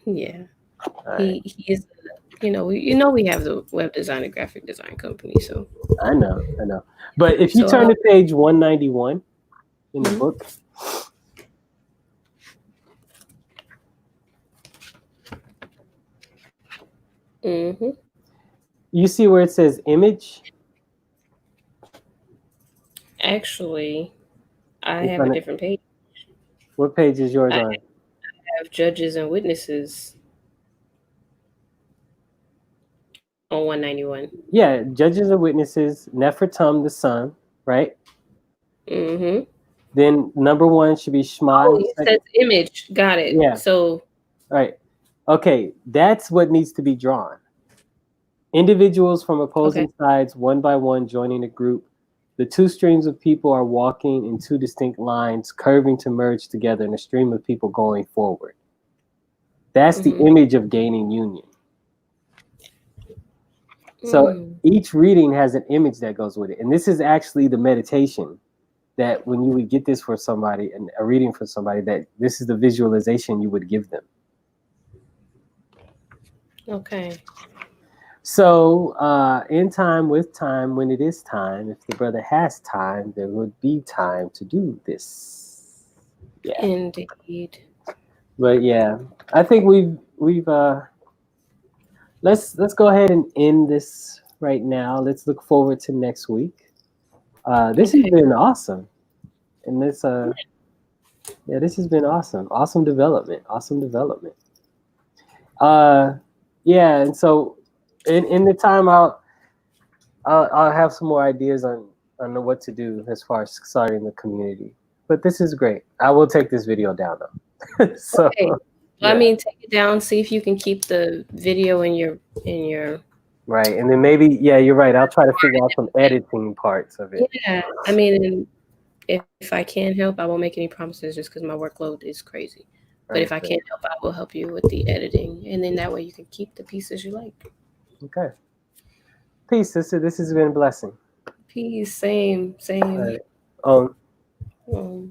Yeah. Right. He is, we have the web design and graphic design company, so I know. But if you turn to page 191 in the book, you see where it says image? Actually, I have a different page. What page is yours on? I have judges and witnesses on 191. Yeah, judges and witnesses, Nefertum the son, right? Mm-hmm. Then number 1 should be Shema. Oh, it says image. Got it. Yeah. So. Right. Okay, that's what needs to be drawn. Individuals from opposing sides, one by one, joining a group. The two streams of people are walking in two distinct lines, curving to merge together in a stream of people going forward. That's the image of gaining union. So each reading has an image that goes with it. And this is actually the meditation that when you would get this for somebody, and a reading for somebody, that this is the visualization you would give them. Okay. So in time, with time, when it is time, if the brother has time, there would be time to do this. Yeah. Indeed. But yeah, I think we've let's go ahead and end this right now. Let's look forward to next week. This has been awesome. And this this has been awesome. Awesome development. Yeah, and so in the time I'll have some more ideas on what to do as far as starting the community. But this is great. I will take this video down though. So okay. Yeah. I mean, take it down, see if you can keep the video in your right. And then maybe, yeah, you're right. I'll try to figure out some editing parts of it. Yeah. I mean, if I can help, I won't make any promises just because my workload is crazy. But if I can't help, I will help you with the editing. And then that way you can keep the pieces you like. Okay. Peace, sister. This has been a blessing. Peace. Same. All right.